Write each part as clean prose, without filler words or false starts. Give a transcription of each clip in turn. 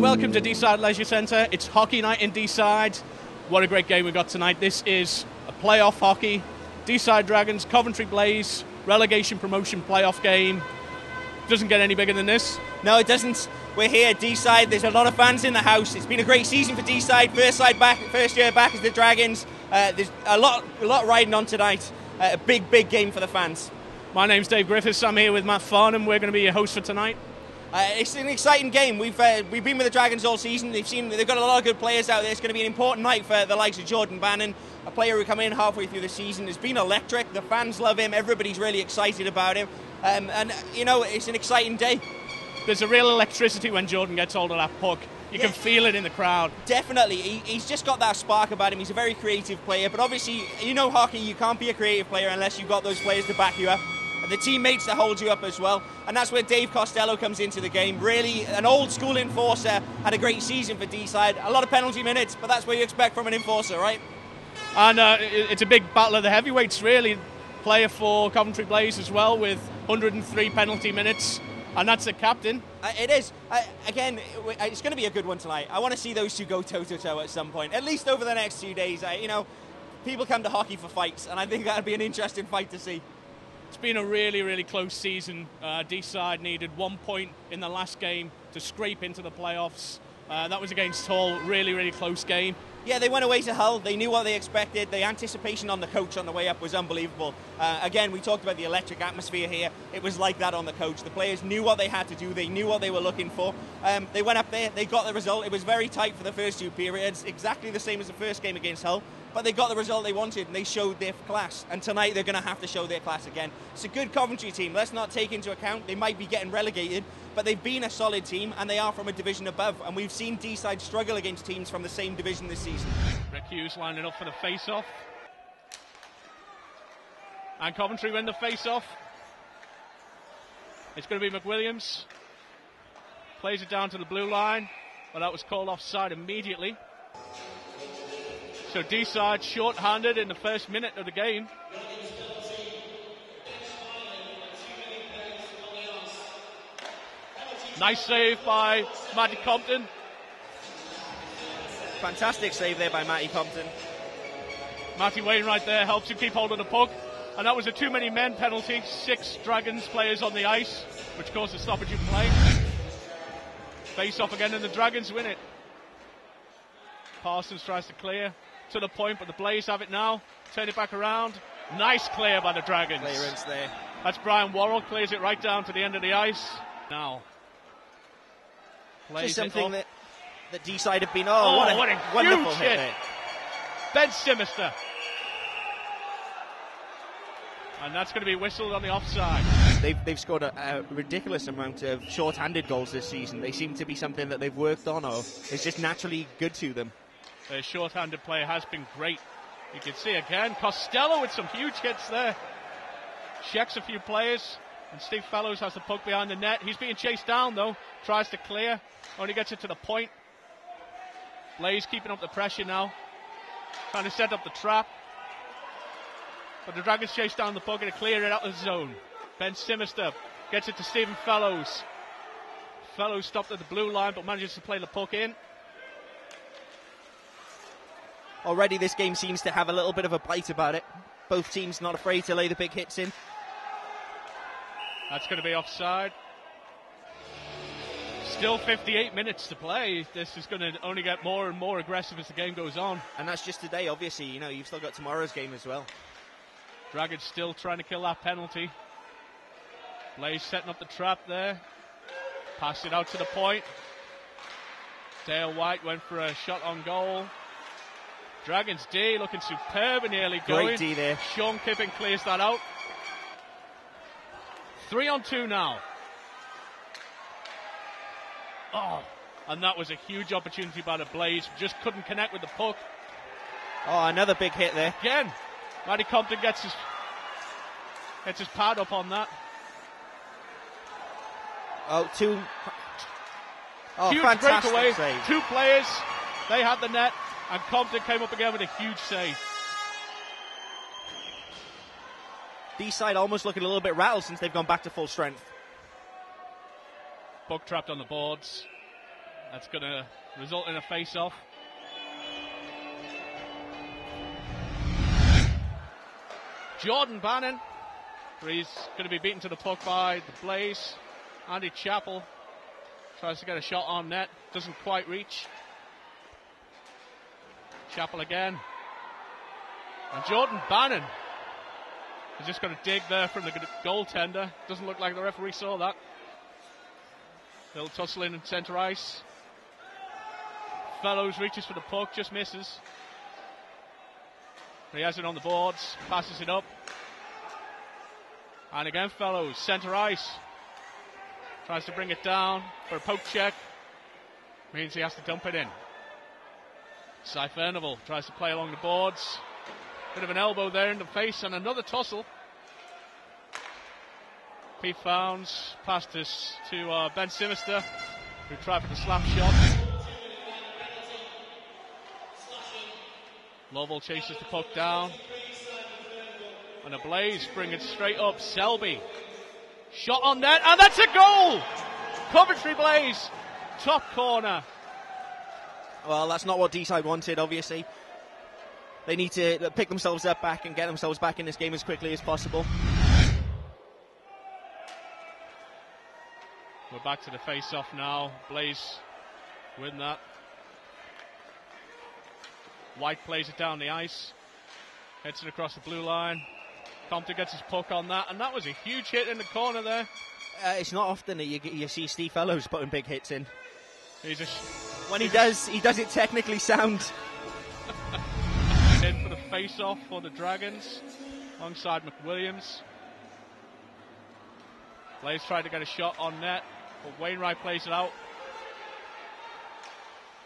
welcome to Deeside Leisure Centre. It's hockey night in Deeside. What a great game we got tonight. This is a playoff hockey. Deeside Dragons, Coventry Blaze, relegation promotion playoff game. Doesn't get any bigger than this. No, it doesn't. We're here at Deeside. There's a lot of fans in the house. It's been a great season for Deeside. First year back as the Dragons. There's a lot riding on tonight. A big game for the fans. My name's Dave Griffiths. I'm here with Matt Farnham. We're going to be your host for tonight. It's an exciting game. We've been with the Dragons all season. They've got a lot of good players out there. It's going to be an important night for the likes of Jordan Bannon, a player who come in halfway through the season. Has been electric. The fans love him. Everybody's really excited about him. And you know, it's an exciting day. There's a real electricity when Jordan gets hold of that puck. You can feel it in the crowd. Definitely. He's just got that spark about him. He's a very creative player. But obviously, you know, hockey, you can't be a creative player unless you've got those players to back you up. And the teammates that hold you up as well. And that's where Dave Costello comes into the game. Really an old school enforcer. Had a great season for Deeside. A lot of penalty minutes, but that's what you expect from an enforcer, right? And it's a big battle of the heavyweights, really. Player for Coventry Blaze as well with 103 penalty minutes. And that's the captain. It is. Again, it's going to be a good one tonight. I want to see those two go toe-to-toe at some point, at least over the next 2 days. You know, people come to hockey for fights, and I think that would be an interesting fight to see. It's been a really close season. Deeside needed 1 point in the last game to scrape into the playoffs. That was against Hull. Really close game. Yeah, they went away to Hull. They knew what they expected. The anticipation on the coach on the way up was unbelievable. Again, we talked about the electric atmosphere here. It was like that on the coach. The players knew what they had to do. They knew what they were looking for. They went up there. They got the result. It was very tight for the first two periods, exactly the same as the first game against Hull. But they got the result they wanted, and they showed their class. And tonight they're going to have to show their class again. It's a good Coventry team. Let's not take into account they might be getting relegated, but they've been a solid team, and they are from a division above. And we've seen Deeside struggle against teams from the same division this season. Rick Hughes lining up for the face-off. And Coventry win the face-off. It's going to be McWilliams. Plays it down to the blue line, but that was called offside immediately. So Deeside short-handed in the first minute of the game. Nice save by Matty Compton. Fantastic save there by Matty Compton. Matty Wainwright there helps him keep hold of the puck. And that was a too many men penalty. 6 Dragons players on the ice, which caused a stoppage in play. Face off again and the Dragons win it. Parsons tries to clear to the point, but the Blaze have it now. Turn it back around. Nice clear by the Dragons. Clearance there. That's Brian Worrell, clears it right down to the end of the ice. Now. Just something that Deeside have been, what a wonderful hit there. Ben Simister. And that's going to be whistled on the offside. They've scored a ridiculous amount of short-handed goals this season. They seem to be something that they've worked on, or it's just naturally good to them. Their short-handed play has been great. You can see again, Costello with some huge hits there. Checks a few players, and Steve Fellows has the puck behind the net. He's being chased down though, tries to clear, only gets it to the point. Blaze keeping up the pressure now, trying to set up the trap. But the Dragons chase down the puck and clear it out of the zone. Ben Simister gets it to Stephen Fellows. Fellows stopped at the blue line but manages to play the puck in. Already this game seems to have a little bit of a bite about it. Both teams not afraid to lay the big hits in. That's going to be offside. Still 58 minutes to play. This is going to only get more and more aggressive as the game goes on. And that's just today, obviously. You know, you've still got tomorrow's game as well. Dragons still trying to kill that penalty. Blaze setting up the trap there. Passed it out to the point. Dale White went for a shot on goal. Dragons D looking superb and early going. Great D there. Sean Kippen clears that out. 3-on-2 now. Oh, and that was a huge opportunity by the Blaze. Just couldn't connect with the puck. Oh, another big hit there. Again, Matty Compton gets his pad up on that. Huge fantastic breakaway. save. 2 players, they had the net, and Compton came up again with a huge save. Deeside almost looking a little bit rattled since they've gone back to full strength. Puck trapped on the boards. That's going to result in a face-off. Jordan Bannon, he's going to be beaten to the puck by the Blaze. Andy Chappell tries to get a shot on net, doesn't quite reach. Chappell again. And Jordan Bannon is just going to dig there from the goaltender. Doesn't look like the referee saw that. Little tussling in centre ice. Fellows reaches for the puck, just misses. He has it on the boards, passes it up. And again Fellows, centre ice. Tries to bring it down for a poke check. Means he has to dump it in. Cy Furnival tries to play along the boards. Bit of an elbow there in the face and another tussle. Pete Founds passed this to Ben Simister, who tried for the slap shot. Lovell chases the puck down. And a Blaze bring it straight up. Selby. Shot on net, and that's a goal! Coventry Blaze, top corner. Well, that's not what Deeside wanted, obviously. They need to pick themselves up back and get themselves back in this game as quickly as possible. We're back to the face-off now. Blaze win that. White plays it down the ice. Hits it across the blue line. Compton gets his puck on that, and that was a huge hit in the corner there. It's not often that you see Steve Fellows putting big hits in. When he does it technically sound. In for the face-off for the Dragons, alongside McWilliams. Blaze tried to get a shot on net, but Wainwright plays it out.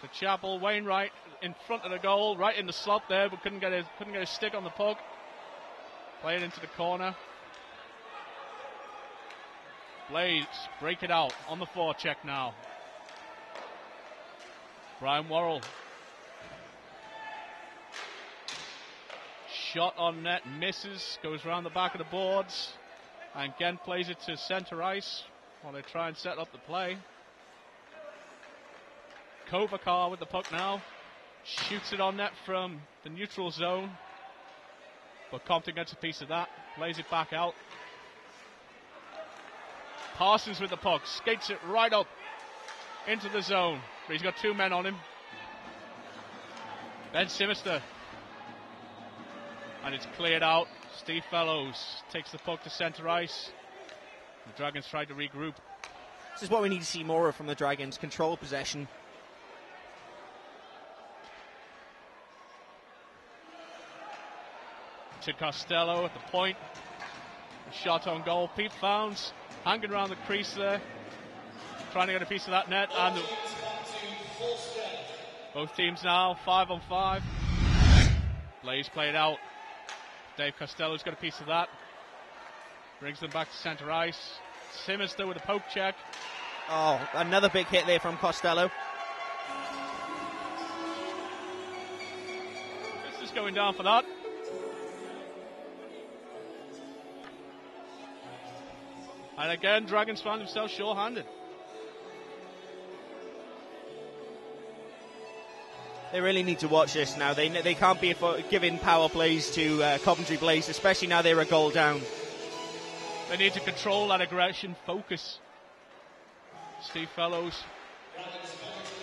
To Chappell. Wainwright in front of the goal, right in the slot there, but couldn't get a stick on the puck. Play it into the corner. Blaze break it out on the forecheck now. Brian Worrell. Shot on net, misses, goes around the back of the boards, and Gent plays it to centre ice while they try and set up the play. Kovakar with the puck now, shoots it on net from the neutral zone, but Compton gets a piece of that, lays it back out. Parsons with the puck, skates it right up into the zone, but he's got two men on him. Ben Simister. And it's cleared out. Steve Fellows takes the puck to centre ice. The Dragons tried to regroup. This is what we need to see more of from the Dragons. Control possession. To Costello at the point. A shot on goal. Pete Founds hanging around the crease there, trying to get a piece of that net. And both teams now 5-on-5. Blaze played out. Dave Costello's got a piece of that. Brings them back to centre ice. Simister with a poke check. Oh, another big hit there from Costello. This is going down for that. And again, Dragons find themselves sure-handed. They really need to watch this now. They can't be giving power plays to Coventry Blaze, especially now they're a goal down. They need to control that aggression, focus. Steve Fellows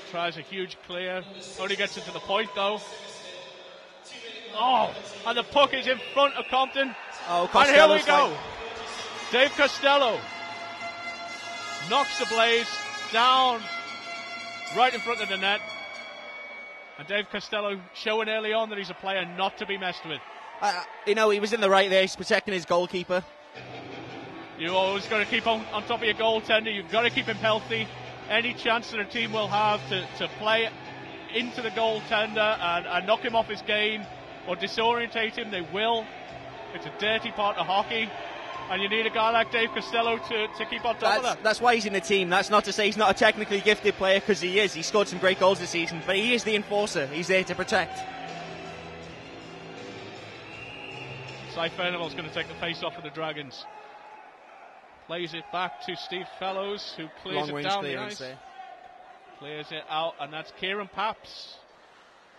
tries a huge clear. Only gets it to the point, though. Oh, and the puck is in front of Compton. Oh, and here we go. Dave Costello knocks the Blaze down right in front of the net. And Dave Costello showing early on that he's a player not to be messed with. He was in the right there. He's protecting his goalkeeper. You always got to keep on top of your goaltender. You've got to keep him healthy. Any chance that a team will have to play into the goaltender and knock him off his game or disorientate him, they will. It's a dirty part of hockey. And you need a guy like Dave Costello to keep on top of that. That's why he's in the team. That's not to say he's not a technically gifted player, because he is. He scored some great goals this season, but he is the enforcer. He's there to protect. Cy Furnival's going to take the face off of the Dragons. Plays it back to Steve Fellows, who clears it down the ice. There. Clears it out, and that's Kieran Paps,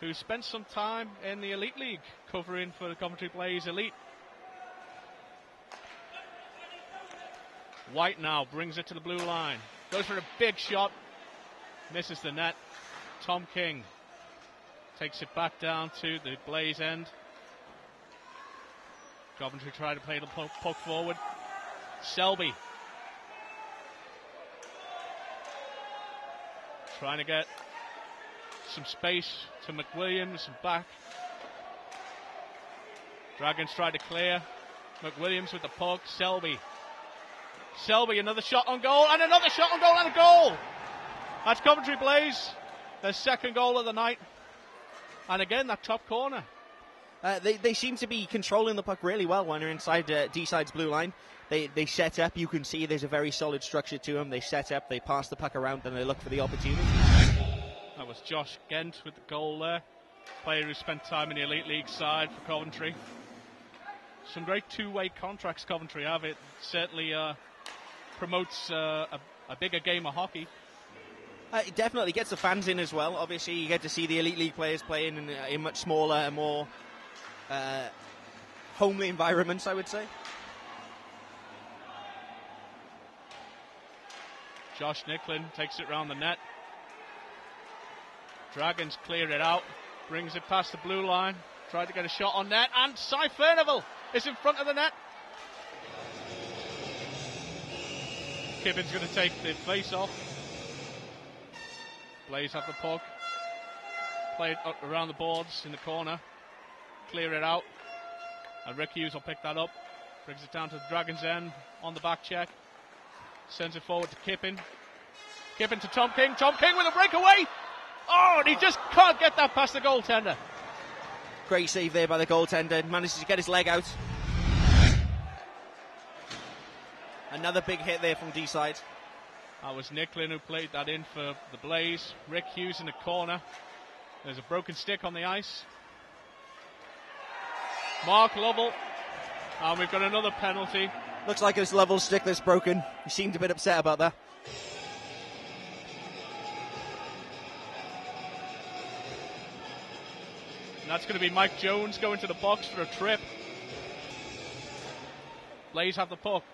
who spent some time in the Elite League covering for the Coventry Blaze Elite. White now brings it to the blue line. Goes for a big shot. Misses the net. Tom King takes it back down to the Blaze end. Coventry try to play the puck forward. Selby trying to get some space to McWilliams and back. Dragons try to clear. McWilliams with the puck. Selby, another shot on goal, and another shot on goal, and a goal! That's Coventry Blaze, their second goal of the night. And again, that top corner. They seem to be controlling the puck really well when they're inside Deeside's blue line. They set up. You can see there's a very solid structure to them. They set up, they pass the puck around, and they look for the opportunity. That was Josh Gent with the goal there. Player who spent time in the Elite League side for Coventry. Some great two-way contracts Coventry have. It certainly promotes a bigger game of hockey. It definitely gets the fans in as well. Obviously, you get to see the Elite League players playing in much smaller and more homely environments, I would say. Josh Nicklin takes it round the net. Dragons clear it out, brings it past the blue line, tried to get a shot on net, and Cy Furnival is in front of the net. Kibben's going to take the face off. Blaze have the puck. Play it up around the boards in the corner. Clear it out. And Rick Hughes will pick that up. Brings it down to the Dragons' end on the back check. Sends it forward to Kippen. Kippen to Tom King. Tom King with a breakaway. Oh, and he just can't get that past the goaltender. Great save there by the goaltender. Manages to get his leg out. Another big hit there from Deeside. That was Nicklin who played that in for the Blaze. Rick Hughes in the corner. There's a broken stick on the ice. Mark Lovell. And we've got another penalty. Looks like it's Lovell's stick that's broken. He seemed a bit upset about that. And that's going to be Mike Jones going to the box for a trip. Blaze have the puck.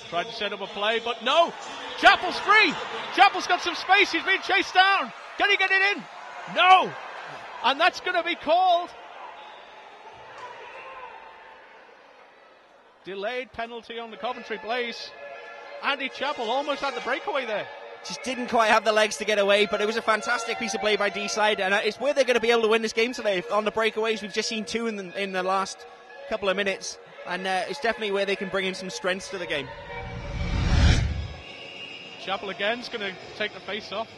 Tried to set up a play, but no! Chappell's free! Chappell's got some space, he's being chased down! Can he get it in? No! And that's going to be called delayed penalty on the Coventry Blaze. Andy Chappell almost had the breakaway there. Just didn't quite have the legs to get away, but it was a fantastic piece of play by Deeside, and it's where they're going to be able to win this game today. On the breakaways, we've just seen two in the last couple of minutes, and it's definitely where they can bring in some strengths to the game. Chappell again is going to take the face off.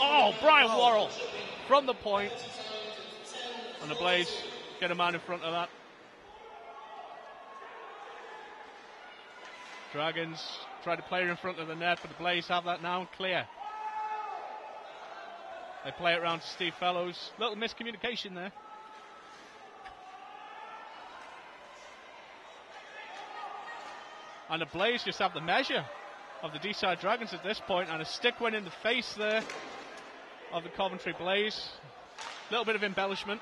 Oh, Brian Worrell from the point. And the Blaze get a man in front of that. Dragons try to play it in front of the net, but the Blaze have that now clear. They play it round to Steve Fellows. Little miscommunication there. And the Blaze just have the measure of the Deeside Dragons at this point, and a stick went in the face there of the Coventry Blaze. Little bit of embellishment.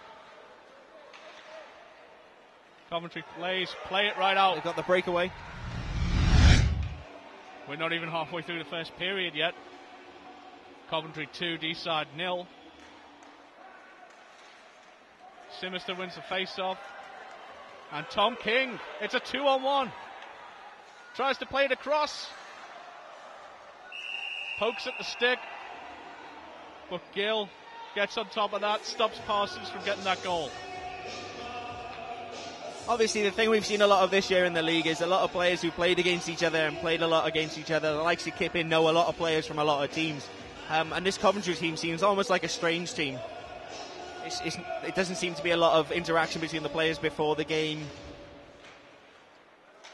Coventry Blaze play it right out. They've got the breakaway. We're not even halfway through the first period yet. Coventry 2, Deeside 0. Simister wins the face-off. And Tom King, it's a 2-on-1. Tries to play it across. Pokes at the stick. But Gill gets on top of that, stops Parsons from getting that goal. Obviously, the thing we've seen a lot of this year in the league is a lot of players who played against each other and played a lot against each other. The likes of Kippen know a lot of players from a lot of teams. And this Coventry team seems almost like a strange team. It doesn't seem to be a lot of interaction between the players before the game.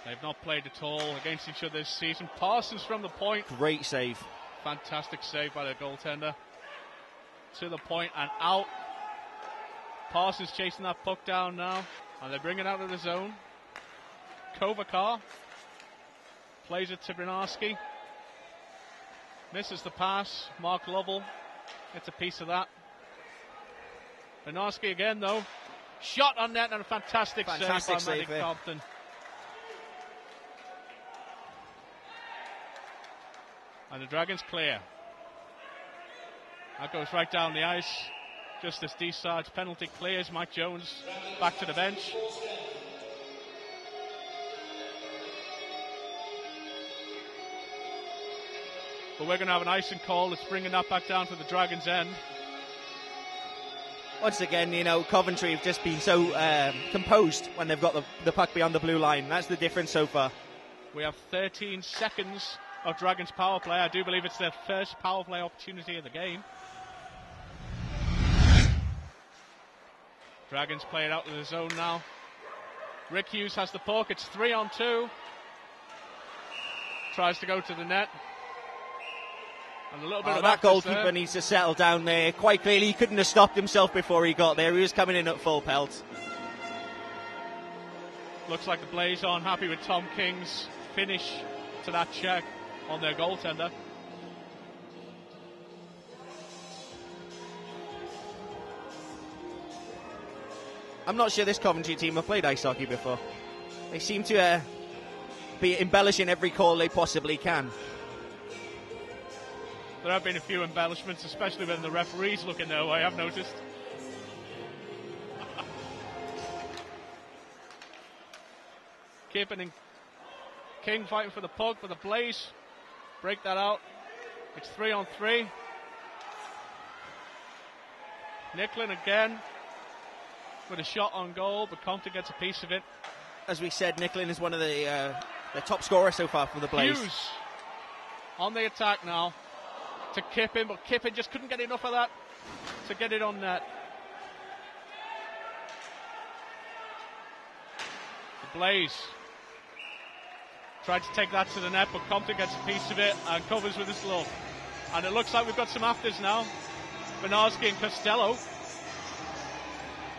They've not played at all against each other this season. Parsons from the point. Great save. Fantastic save by the goaltender. To the point and out. Parsons chasing that puck down now. And they bring it out of the zone. Kovacar. Plays it to Granarski. Misses the pass. Mark Lovell gets a piece of that. Granarski again, though. Shot on net and a fantastic save by Maddie Compton. And the Dragons clear. That goes right down the ice. Just as Deeside's penalty clears, Mike Jones back to the bench. But we're going to have an icing call that's bringing that back down to the Dragons' end. Once again, you know, Coventry have just been so composed when they've got the puck beyond the blue line. That's the difference so far. We have 13 seconds of Dragons power play. I do believe it's their first power play opportunity of the game. Dragons play it out to the zone now. Rick Hughes has the puck. It's 3-on-2. Tries to go to the net. And a little bit of that goalkeeper there. Needs to settle down there. Quite clearly, he couldn't have stopped himself before he got there. He was coming in at full pelt. Looks like the Blaze are unhappy with Tom King's finish to that check on their goaltender. I'm not sure this Coventry team have played ice hockey before. They seem to be embellishing every call they possibly can. There have been a few embellishments, especially when the referees look in their way, I've noticed. Kippen and King fighting for the puck, for the Blaze. Break that out. It's 3-on-3. Nicklin again with a shot on goal, but Compton gets a piece of it. As we said, Nicklin is one of the top scorers so far for the Blaze. Hughes on the attack now to Kippen, but Kippen just couldn't get enough of that to get it on net. The Blaze tried to take that to the net, but Compton gets a piece of it and covers with his glove. And it looks like we've got some afters now. Benarski and Costello.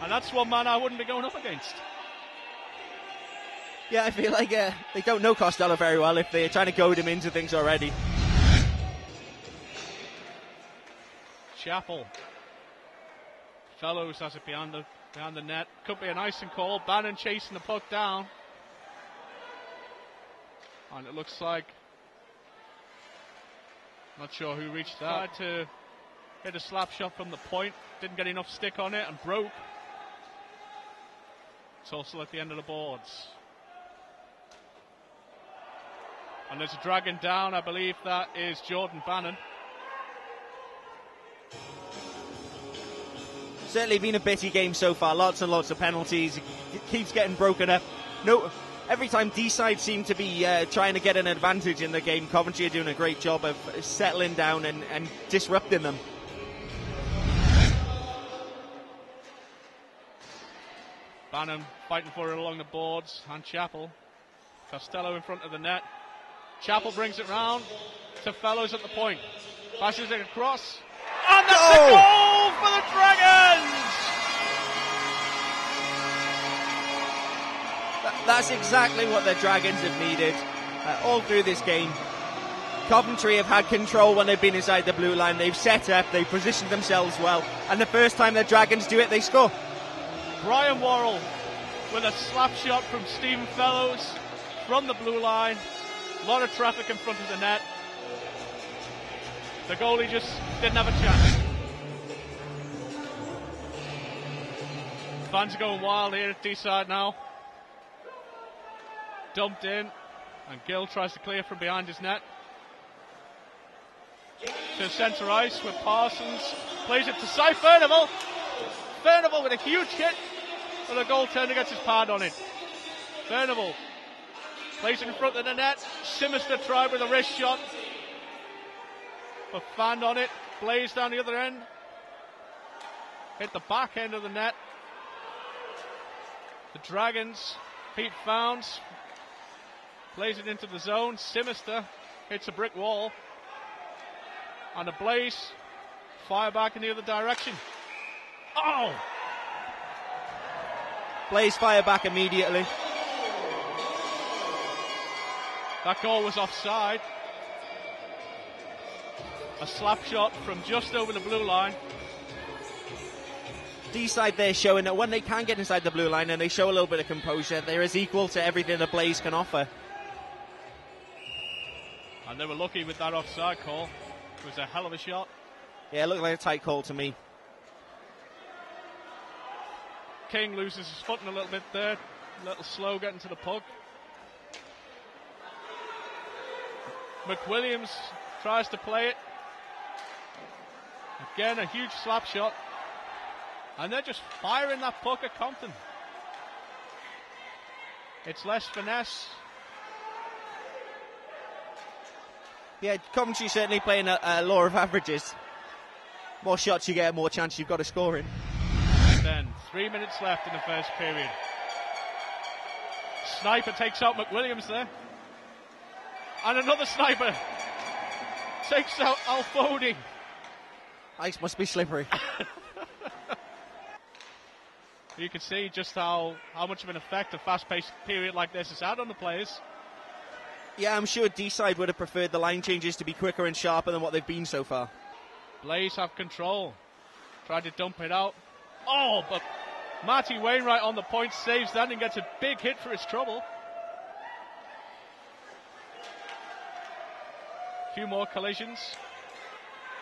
And that's one man I wouldn't be going up against. Yeah, I feel like they don't know Costello very well if they're trying to goad him into things already. Chappell. Fellows has it behind the net. Could be an icing call. Bannon chasing the puck down. And it looks like, not sure who reached that. Tried to hit a slap shot from the point. Didn't get enough stick on it and broke. It's also at the end of the boards. And there's a Dragon down. I believe that is Jordan Bannon. Certainly been a bitty game so far. Lots and lots of penalties. It keeps getting broken up. No, every time Deeside seem to be trying to get an advantage in the game, Coventry are doing a great job of settling down and disrupting them. Bannon fighting for it along the boards, and Chappell. Costello in front of the net. Chappell brings it round to Fellows at the point. Passes it across. And that's a goal for the Dragons! That's exactly what the Dragons have needed all through this game. Coventry have had control when they've been inside the blue line. They've set up, they've positioned themselves well, and the first time the Dragons do it, they score. Brian Worrell with a slap shot from Stephen Fellows from the blue line. A lot of traffic in front of the net. The goalie just didn't have a chance. Fans are going wild here at Deeside now. Dumped in, and Gill tries to clear from behind his net. To centre ice with Parsons. Plays it to Cy Furnival. Furnival with a huge hit. And the goaltender gets his pad on it. Furnival plays it in front of the net. Simister tried with a wrist shot. But fanned on it. Blaze down the other end. Hit the back end of the net. The Dragons. Pete Founds plays it into the zone. Simister hits a brick wall. And the Blaze fire back in the other direction. Oh! Blaze fire back immediately. That goal was offside. A slap shot from just over the blue line. Deeside there showing that when they can get inside the blue line and they show a little bit of composure, they're as equal to everything the Blaze can offer. And they were lucky with that offside call. It was a hell of a shot. Yeah, it looked like a tight call to me. King loses his footing a little bit there. A little slow getting to the puck. McWilliams tries to play it. Again, a huge slap shot. And they're just firing that puck at Compton. It's less finesse. Yeah, Coventry certainly playing a law of averages. More shots you get, more chance you've got of scoring. Then 3 minutes left in the first period. Sniper takes out McWilliams there. And another sniper takes out Alfodi. Ice must be slippery. You can see just how much of an effect a fast-paced period like this has had on the players. Yeah, I'm sure Deeside would have preferred the line changes to be quicker and sharper than what they've been so far. Blaze have control. Tried to dump it out. Oh, but Marty Wainwright on the point saves that and gets a big hit for his trouble. A few more collisions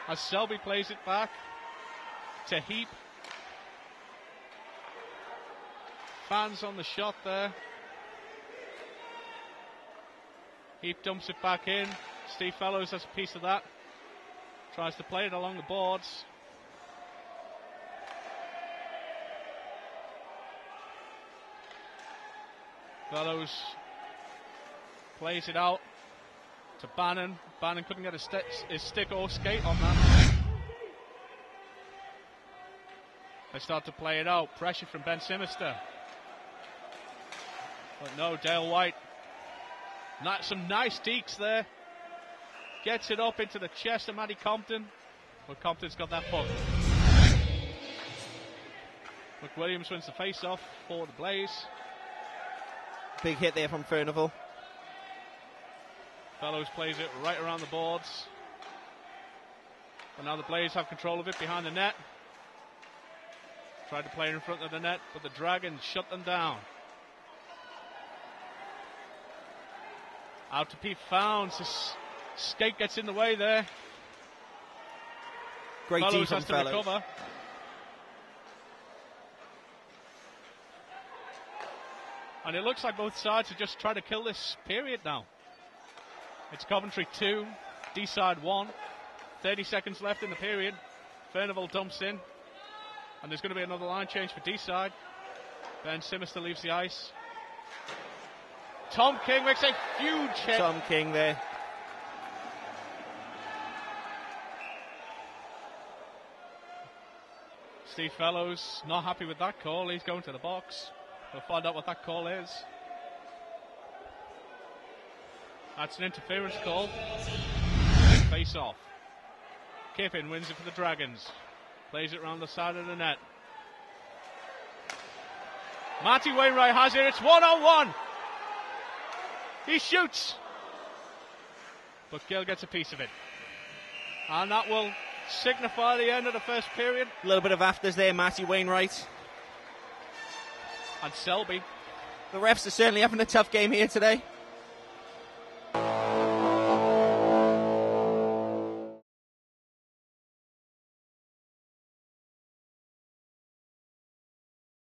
as Selby plays it back to Heap. Fans on the shot there. Heap dumps it back in. Steve Fellows has a piece of that. Tries to play it along the boards. Fellows plays it out to Bannon. Bannon couldn't get his stick or skate on that. They start to play it out. Pressure from Ben Simister. But no, Dale White. Some nice deeks there. Gets it up into the chest of Matty Compton. But Compton's got that puck. McWilliams wins the face-off for the Blaze. Big hit there from Furnival. Fellows plays it right around the boards. But now the Blaze have control of it behind the net. Tried to play it in front of the net, but the Dragons shut them down. Out to Pete Founds. His skate gets in the way there. Great Fellows D has from to Fellows. recover. And it looks like both sides are just trying to kill this period now. It's Coventry 2, Deeside 1. 30 seconds left in the period. Furnival dumps in. And there's going to be another line change for Deeside. Ben Simister leaves the ice. Tom King makes a huge hit. Tom King there. Steve Fellows not happy with that call. He's going to the box. We'll find out what that call is. That's an interference call. Face off. Kiffin wins it for the Dragons. Plays it around the side of the net. Marty Wainwright has it. It's 1-on-1. He shoots. But Gill gets a piece of it. And that will signify the end of the first period. A little bit of afters there, Marty Wainwright. And Selby. The refs are certainly having a tough game here today.